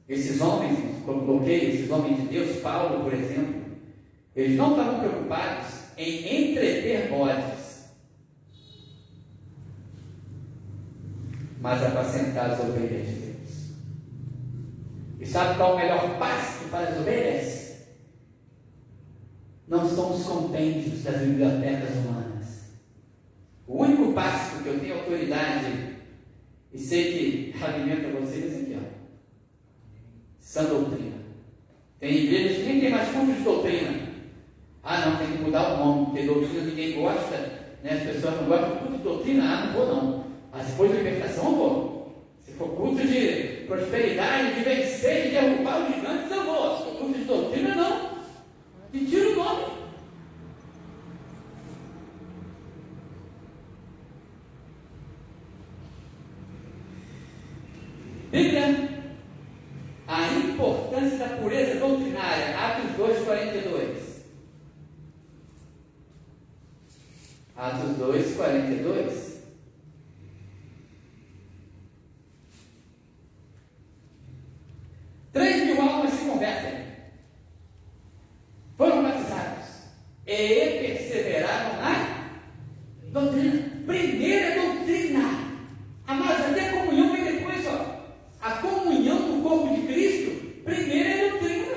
Esses homens, como coloquei, esses homens de Deus, Paulo, por exemplo, eles não estavam preocupados em entreter bodes, mas apacentar as ovelhas de Deus. E sabe qual é o melhor pasto para as ovelhas? Não são os compêndios das bibliotecas humanas. O único pasto que eu tenho autoridade e sei que alimenta vocês é esse aqui, ó. Sã doutrina. Tem igrejas que nem tem mais curso de doutrina. Ah, não, tem que mudar o nome, porque doutrina ninguém gosta, né? As pessoas não gostam de culto de doutrina. Ah, não vou não. Ah, se for de libertação, eu vou. Se for culto de prosperidade, de vencer, de derrubar os gigantes, eu vou. Se for culto de doutrina, não. E tira o nome. Bíblia. A importância da pureza doutrinária. Atos 2:42. Atos 2:42. Três mil almas se convertem. Foram batizados. E perseveraram na doutrina. Primeira doutrina. Amados, até a comunhão vem depois, ó. A comunhão do corpo de Cristo, primeiro é doutrina.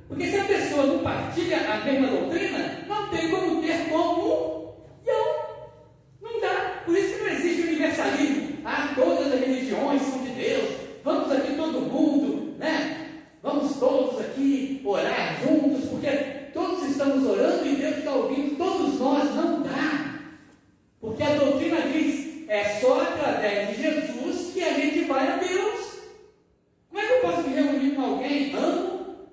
Porque se a pessoa não partilha a mesma doutrina, não tem como ter comunhão. Não dá. Por isso que não existe universalismo. Ah, todas as religiões são de Deus. Vamos aqui todo mundo, né? Vamos todos aqui orar juntos, porque todos estamos orando e Deus está ouvindo todos nós. Não dá. Porque a doutrina diz, é só através de Jesus que a gente vai a Deus. Como é que eu posso me reunir com alguém? Amo,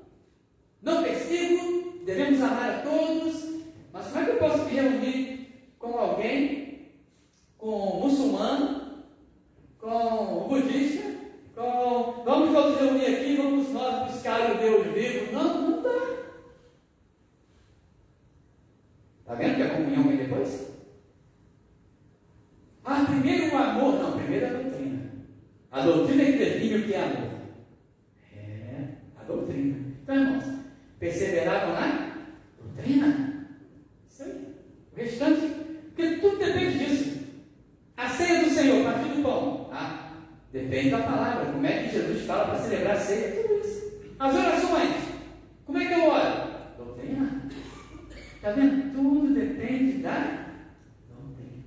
não persigo, devemos amar a todos, mas como é que eu posso me reunir com alguém, com um muçulmano, com um budista, vamos todos reunir aqui, vamos nós buscar o Deus vivo? Não dá. Está vendo que a comunhão vem depois? Ah, primeiro o amor. Não, primeiro a doutrina. A doutrina é que define o que é amor. A doutrina. Então, irmãos, perseveraram na doutrina. Isso aí. O restante, porque tudo depende disso. A ceia do Senhor, partir do pão. Depende da palavra. Como é que Jesus fala para celebrar a ceia? Tudo isso. As orações. Como é que eu oro? Doutrina. Está vendo? Tudo depende da doutrina.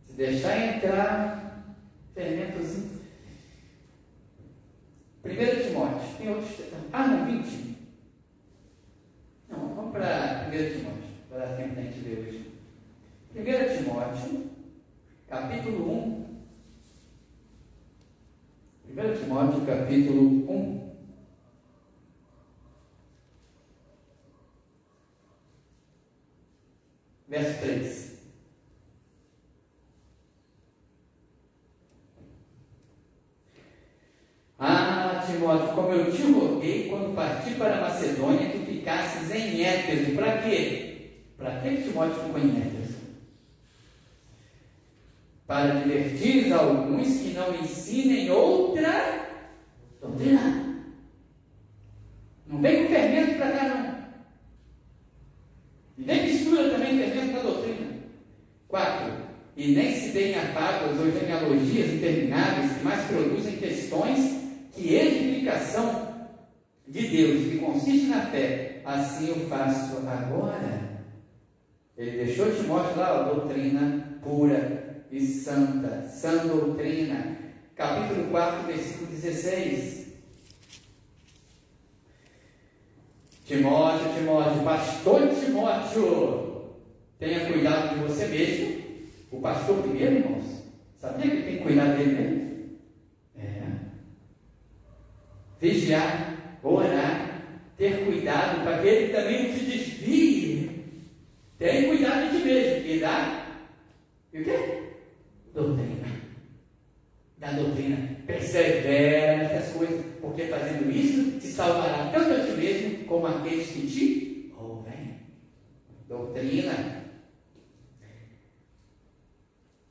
Se deixar entrar fermentozinho. 1 Timóteo, tem outros. Não, 20. Não, vamos para 1 Timóteo, para dar tempo da gente ler hoje. 1 Timóteo, capítulo 1. 1 Timóteo, capítulo 1. verso 3. Ah, Timóteo, como eu te roguei quando parti para a Macedônia, que ficasses em Éfeso. Para quê? Para que Timóteo ficou em Éfeso? Para divertir alguns que não ensinem outra doutrina. Não vem com fermento para cá, não. E nem mistura também fermento com a doutrina. 4. E nem se deem a fábulas ou genealogias intermináveis que mais produzem questões que edificação de Deus, que consiste na fé. Assim eu faço agora. Ele deixou Timóteo lá, a doutrina pura e santa, sã doutrina. Capítulo 4, versículo 16. Timóteo, pastor Timóteo, tenha cuidado de você mesmo. O pastor primeiro, irmãos, sabia que tem que cuidar dele mesmo? Vigiar, orar, ter cuidado para que ele também não te desvie. Tem cuidado de ti mesmo. E o quê? Doutrina. Da doutrina. Persevera nessas coisas, porque fazendo isso te salvará tanto a ti mesmo como aqueles que te ouvem. Doutrina.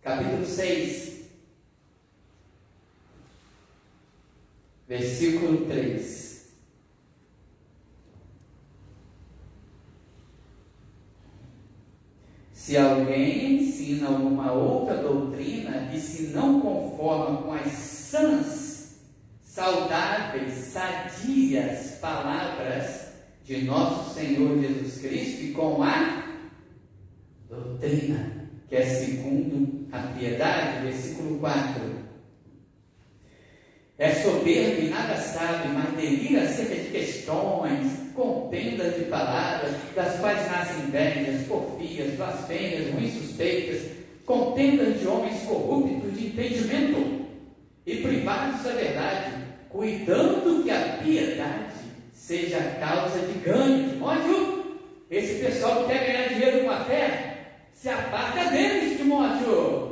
Capítulo 6, versículo 3. Se alguém ensina alguma outra doutrina e se não conforma com as sãs, saudáveis, sadias palavras de nosso Senhor Jesus Cristo e com a doutrina, que é segundo a piedade, versículo 4. É soberbo e nada sabe, mas delira acerca de questões, contendas de palavras, das quais nascem invejas, porfias, blasfêmias, ruins suspeitas, contendas de homens corruptos de entendimento e privados da verdade, cuidando que a piedade seja causa de ganho. Timóteo, esse pessoal que quer ganhar dinheiro com a fé, se aparta deles, Timóteo.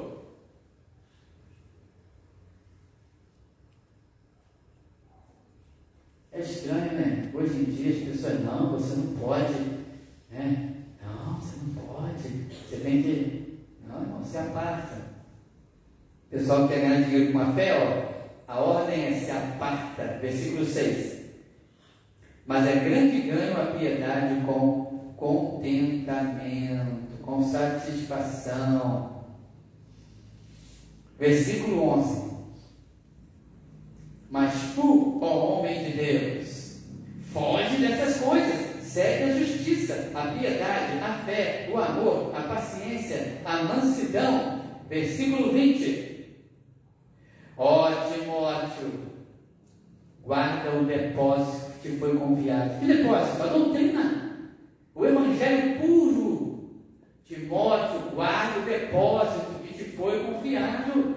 É estranho, né? Hoje em dia as pessoas, não, você não pode, né? Não, você não pode, você tem que, não, se aparta. O pessoal que quer ganhar dinheiro com a fé, ó, a ordem é se aparta, versículo 6. Mas é grande ganho a piedade com contentamento, com satisfação. Versículo 11. Mas tu, ó homem de Deus, foge dessas coisas, segue a justiça, a piedade, a fé, o amor, a paciência, a mansidão. Versículo 20. Ó Timóteo, guarda o depósito que te foi confiado. Que depósito? A doutrina, o evangelho puro. Timóteo, guarda o depósito que te foi confiado.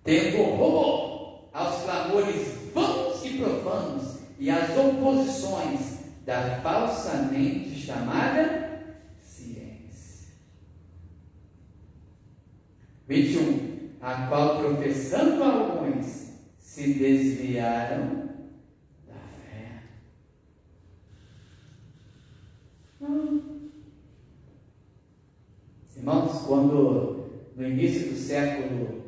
Tendo horror aos clamores vãos e profanos e às oposições da falsamente chamada ciência. 21. A qual, professando alguns, se desviaram da fé. Irmãos, quando no início do século,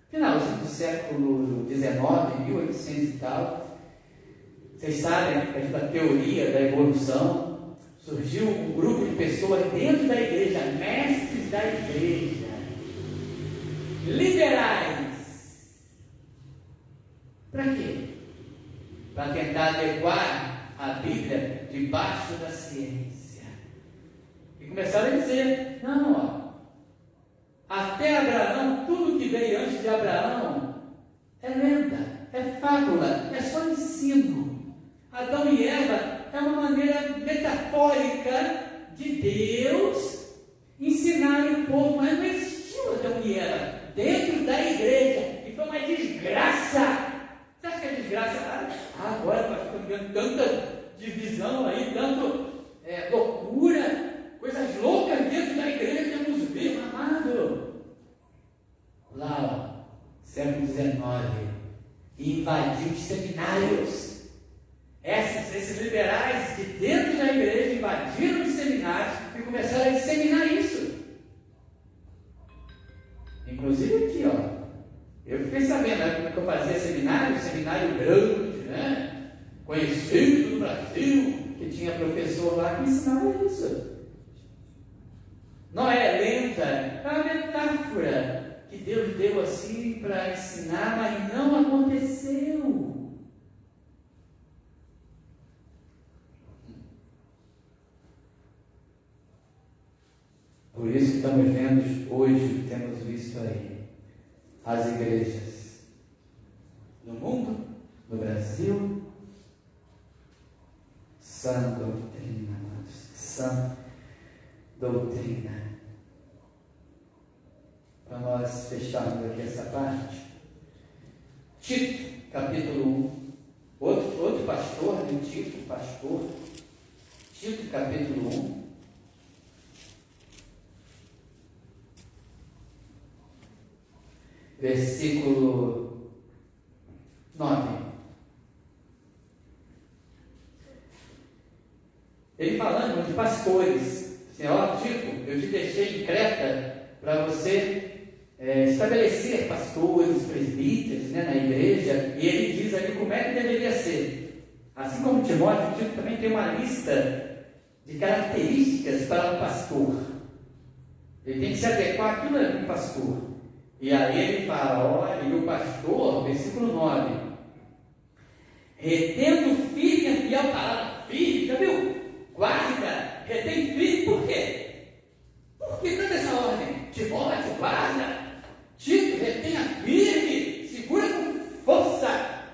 finalzinho do século XIX, 1800 e tal, vocês sabem, por causa da teoria da evolução, surgiu um grupo de pessoas dentro da igreja, mestres da igreja, liberais. Para quê? Para tentar adequar a Bíblia debaixo da ciência. E começaram a dizer, não, ó, até Abraão, tudo que veio antes de Abraão é lenda, é fábula, é só ensino. Adão e Eva é uma maneira metafórica de Deus ensinar o povo, mas não existiu Adão e Eva dentro da igreja, e foi uma desgraça. Você acha que é desgraça? Agora nós estamos vendo tanta divisão aí, tanto loucura. XIX e invadiu os seminários. Esses liberais de dentro da igreja invadiram os seminários e começaram a disseminar isso. Inclusive aqui, ó. Eu fiquei sabendo, né, como é que eu fazia seminário grande, né? Conhecido no Brasil, que tinha professor lá que ensinava isso. Não é lenda, é uma metáfora que Deus deu assim para ensinar, mas não aconteceu. Por isso que estamos vendo hoje, temos visto aí, as igrejas no mundo, no Brasil, sã doutrina, amados, sã doutrina. Para nós fecharmos aqui essa parte, Tito, capítulo 1, outro pastor, né? Tito, pastor, Tito, capítulo 1, versículo 9. Ele falando de pastores, assim, ó, Tito, eu te deixei em Creta para você estabelecer pastores, presbíteros, né, na igreja, e ele diz ali como é que deveria ser. Assim como Timóteo, Tito também tem uma lista de características para um pastor. Ele tem que se adequar àquilo ali, um pastor. E aí ele fala, olha, e o pastor, versículo 9, retendo firme a fiel palavra, firme, já viu? Guarda, retém firme, por quê? Por que toda essa ordem? Timóteo, guarda, Tito, retenha firme, segura com força.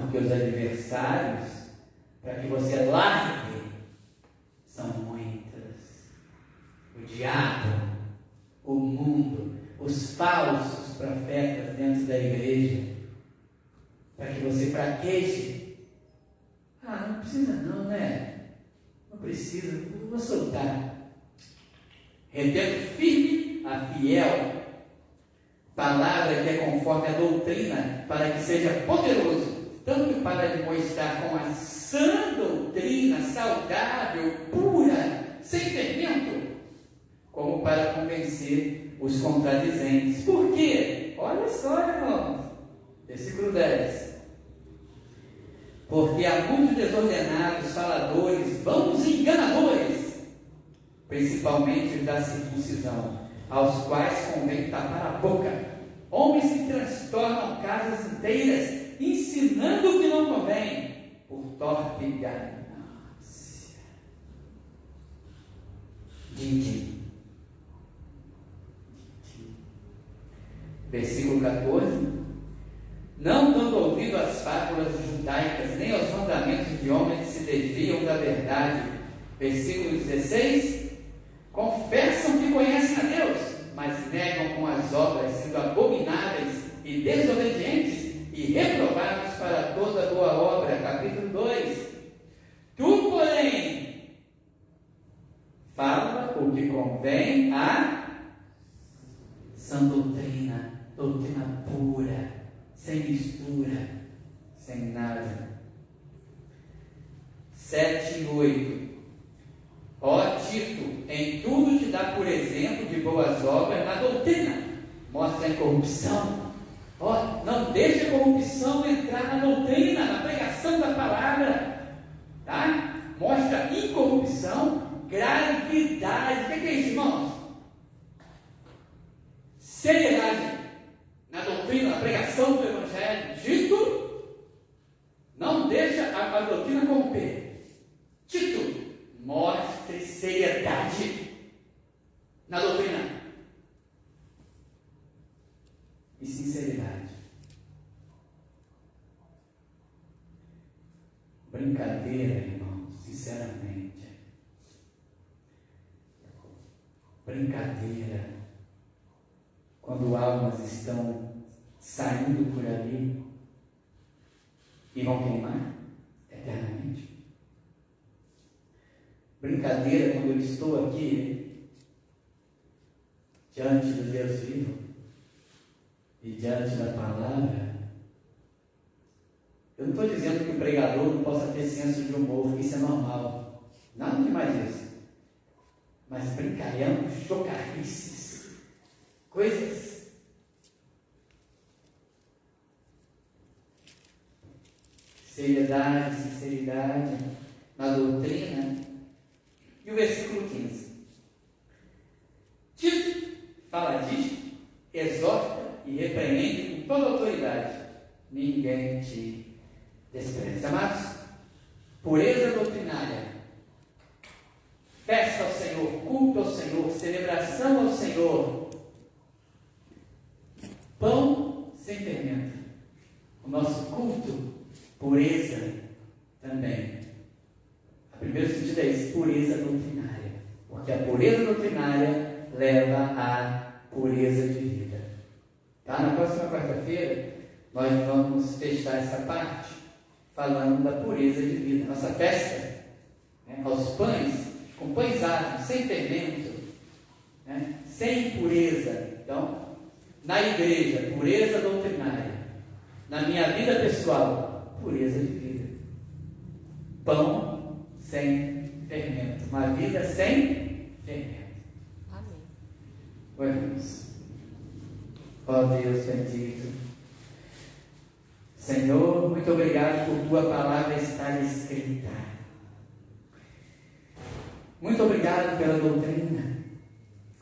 Porque os adversários, para que você largue, são muitos. O diabo, o mundo, os falsos profetas dentro da igreja, para que você fraqueje. Não precisa não, né? Não precisa, eu vou soltar. Retendo firme a fiel palavra que é conforme a doutrina, para que seja poderoso, tanto para demonstrar com a sã doutrina, saudável, pura, sem fermento, como para convencer os contradizentes. Por quê? Olha só, irmãos, versículo 10. Porque há muitos desordenados, faladores, vãos e enganadores, principalmente os da circuncisão, aos quais convém tapar a boca, homens que transtornam casas inteiras, ensinando o que não convém, por torpe ganância. Versículo 14. Não dando ouvido às fábulas judaicas, nem aos mandamentos de homens que se desviam da verdade. Versículo 16. Confessam que conhecem a Deus, mas negam com as obras, sendo abomináveis e desobedientes e reprovados para toda boa obra. Capítulo 2. Tu, porém, fala o que convém a sã doutrina, doutrina pura, sem mistura, sem nada. 7 e 8. Ó Tito, em tudo te dá por exemplo de boas obras na doutrina. Mostra a incorrupção. Não deixe a corrupção entrar na doutrina, na pregação da palavra. Tá? Mostra incorrupção, gravidade. O que é isso, irmãos? Seriedade na doutrina, na pregação do Evangelho. Tito, não deixa a doutrina corromper. Tito, mostre seriedade na doutrina e sinceridade. Brincadeira, irmão, sinceramente. Brincadeira. Quando almas estão saindo por ali e vão queimar eternamente. Brincadeira quando eu estou aqui diante do Deus vivo e diante da palavra, eu não estou dizendo que o pregador não possa ter senso de humor, isso é normal, nada demais isso, mas brincalhamos, chocarices, coisas. Seriedade, sinceridade na doutrina. E o versículo 15. Tito fala disto, exorta e repreende com toda autoridade. Ninguém te despreze. Amados, pureza doutrinária, festa ao Senhor, culto ao Senhor, celebração ao Senhor, pão sem fermento. O nosso culto, pureza também. O primeiro sentido é esse, pureza doutrinária. Porque a pureza doutrinária leva à pureza de vida. Tá? Na próxima quarta-feira, nós vamos testar essa parte, falando da pureza de vida. Nossa festa, né, aos pães, com pães árvores, sem fermento, né, sem impureza. Então, na igreja, pureza doutrinária. Na minha vida pessoal, pureza de vida. Pão sem fermento. Uma vida sem fermento. Amém. Oremos. Ó Deus bendito. Senhor, muito obrigado por tua palavra estar escrita. Muito obrigado pela doutrina.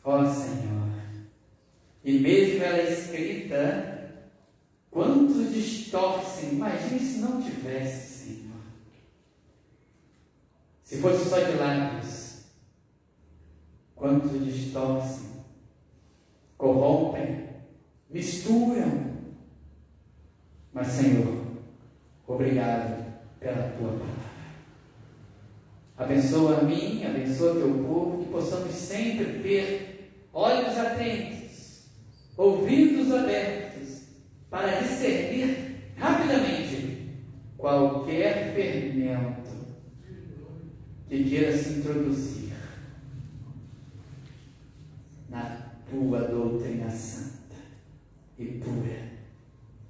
Ó Senhor. E mesmo ela escrita, quantos distorcem? Imagine se não tivesse, Senhor. Se fosse só de lábios, quantos distorcem, corrompem, misturam. Mas, Senhor, obrigado pela tua palavra. Abençoa a mim, abençoa teu povo, que possamos sempre ter olhos atentos, ouvidos abertos, para discernir rapidamente qualquer fermento que queira se introduzir na tua doutrina santa e pura.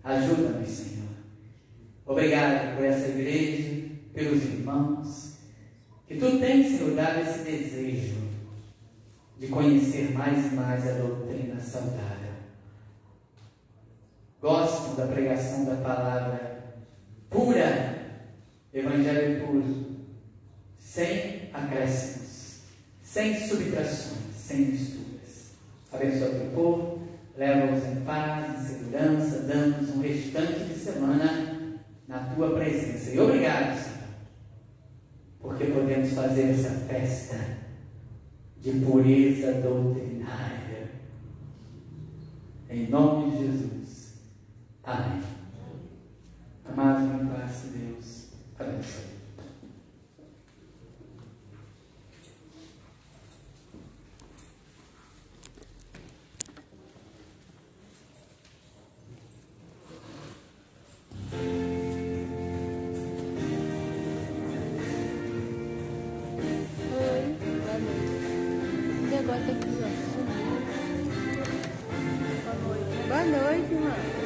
Ajuda-me, Senhor. Obrigado por essa igreja, pelos irmãos, que tu tens, Senhor, dado esse desejo de conhecer mais e mais a doutrina saudável. Gosto da pregação da palavra pura, evangelho puro, sem acréscimos, sem subtrações, sem misturas. Abençoa o teu povo, leva-os em paz, em segurança, dando-nos um restante de semana na tua presença. E obrigado, Senhor, porque podemos fazer essa festa de pureza doutrinária. Em nome de Jesus. Amém. Amados, em paz de Deus. Abençoe. Boa noite, irmã.